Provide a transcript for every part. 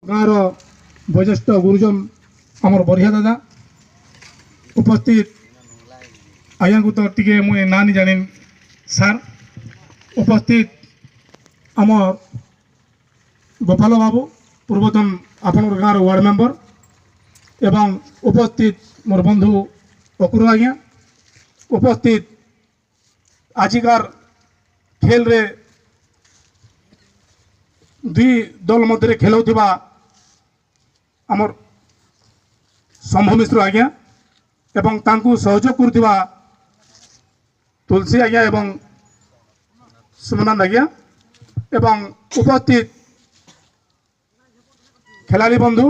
गाँव वरिष्ठ गुरुजन आमर बरिया दादा उपस्थित आज्ञा को तो टी मुझे ना नहीं जानी सार उपस्थित आमर गोपाल बाबू पूर्वतन आपण गाँव वार्ड मेंबर एवं उपस्थित मोर बंधु अकुर आज्ञा उपस्थित आजिकार खेल रे दुई दल मध्य खेलुवा आमर शंभु मिश्र आज्ञा एवं तांकु सहयोग करुवा तुलसी आज्ञा एवं सुमनंद आज्ञा एवं उपस्थित खेलाड़ी बंधु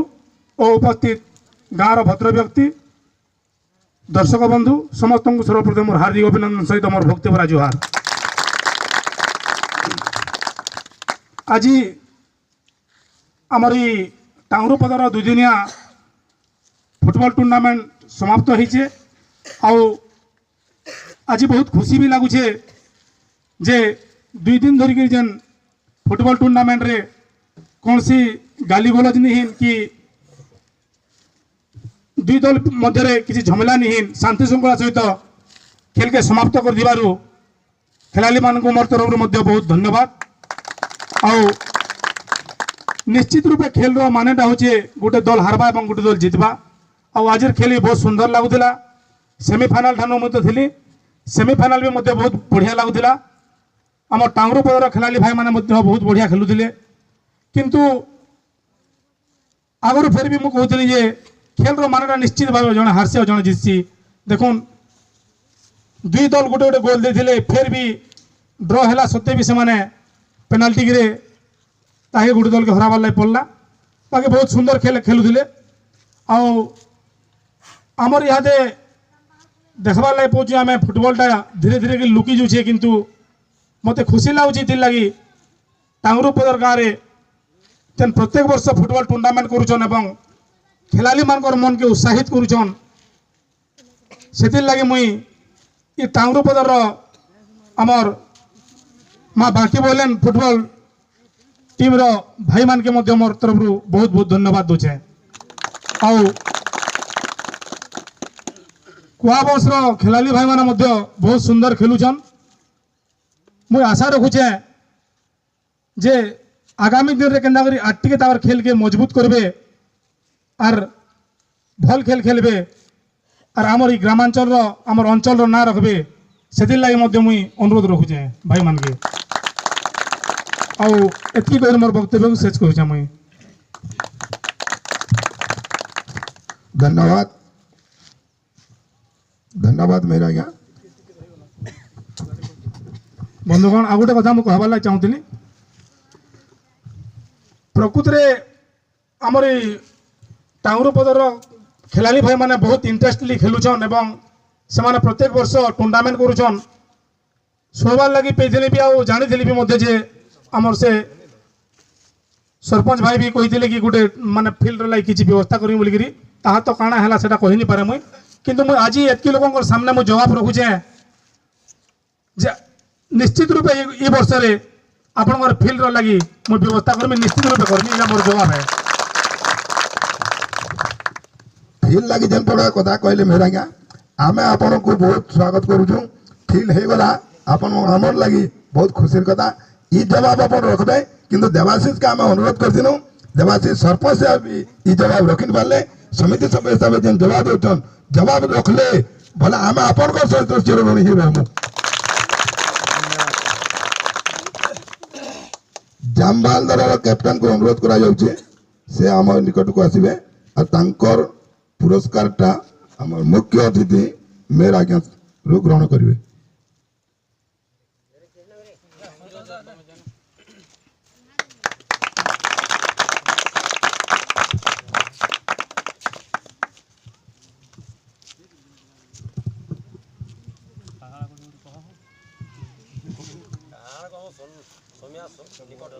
और उपस्थित गाँव भद्र व्यक्ति दर्शक बंधु समस्त को सर्वप्रथम मोर हार्दिक अभिनंदन सहित मोर भक्ति भरा जुहार। आज आमरी टांगरूपदार दुईदिनिया फुटबॉल टूर्नामेंट समाप्त होइछे आउ आज बहुत खुशी भी लगुचे जे दुई दिन धरिक जेन फुटबॉल टूर्नामेंट रे कौन सी गाली गलज नहीं कि दुई दल मध्य किसी झमेला नहीं शांति श्रृंखला सहित खेल के समाप्त कर दिवारु खेलाड़ी मान को मोर तरफ बहुत धन्यवाद। आउ निश्चित रूपे खेल रो मानेटा होचे गोटे दल हारबा और गोटे दल जितबा। आउ आज खेल बहुत सुंदर लगुला सेमिफाइनाल ठानु मते थिली सेमिफाइनाल भी मते बहुत बढ़िया लगुला आम टांगरूपदार खेलाड़ी भाई माने मते बहुत बढ़िया खेलुथिले किंतु आगर फिर भी मुझे कहती जे खेल रो मानेटा निश्चित भाव जड़े हारसी और जड़े जितसी देखुन दुई दल गोटे गोटे गोल देथिले फिर भी ड्र है सत्ते भी से पेनाल्टी रे ताके गोटे दल के हराबार लगे पड़ला बाकी बहुत सुंदर खेल खेलुथिले आमर इहादे देखबार लगे पहुँचे आम फुटबॉलटा धीरे धीरे लुकी जाऊे किंतु मते खुशी लगुच लगी टांगरूपदार गाँव में जेन प्रत्येक वर्ष फुटबॉल टूर्नामेंट करुचन एवं खेलाड़ी मानकर मन के उत्साहित करुचन से लगे मुई ये टांगरूपदार आमर माँ बाकी बोलेन फुटबॉल टीम रो भाई मान के मध्य मोर तरफ बहुत बहुत धन्यवाद दूचे। आउ कुआबस खेलाड़ी भाई मान मध्य बहुत सुंदर खेलुचन मुई आशा रखुचे जे आगामी दिन रे केंदा करी आटिके तावर खेल के मजबूत करबे और भल खेल खेलबे और आमर ई ग्रामांचल रो आमर अंचल रो ना रखबे सेदिन लागि मध्य मुई अनुरोध रखुचे भाई मान के। आउ एतकी कहि मोर वक्तव्य को शेष करूचा मुई। धन्यवाद धन्यवाद मेरा आज्ञा बंधुगण आ गोटे कथा मुझे कहबार लगे चाहूली प्रकृत में आमर टांगरूपदार खेलाड़ी भाई माने बहुत इंटरेस्टली खेलुचन एवं से माने प्रत्येक वर्ष टूर्नामेंट करुचन शुणवार लगी पेथी भी आउ जानी भी मध्य जे आमर से सरपंच भाई भी कही कि गोटे माने फील्ड लाई किसी व्यवस्था करी बोलिकी ताहा तो काଣା है सेटा कही नहीं पारे मुई किंतु मुई आज एतकी लोक सामने मुझे जवाब रखुचे जे निश्चित रूपे ये वर्ष रे आपन फील्ड लगी मुझे व्यवस्था करमी निश्चित रूपे करमी मोर जवाब है। फील्ड लगी जेन पड़ा कथा कहले मेरा आज्ञा आमे आपन को बहुत स्वागत करूछु फील्ड हे गला आपन हमर लगी बहुत खुशी कथा ई जवाब अपन रखबे किंतु देवाशीष का आमे अनुरोध करथिनु देवाशीष सरपंच से भी ई जवाब रखिन पाले समिति सभ्य हिसाब जेन जवाब देउछन जवाब रखले भला आमे आपन को सहित चिरऋणी ही रहमु। जामबाल दल कैप्टन को अनुरोध करा जाउछे से आम निकट को आसीबे और तांकर पुरस्कार टा आम मुख्य अतिथि मेरा आज्ञा ग्रहण करेंगे। सोम्या निकट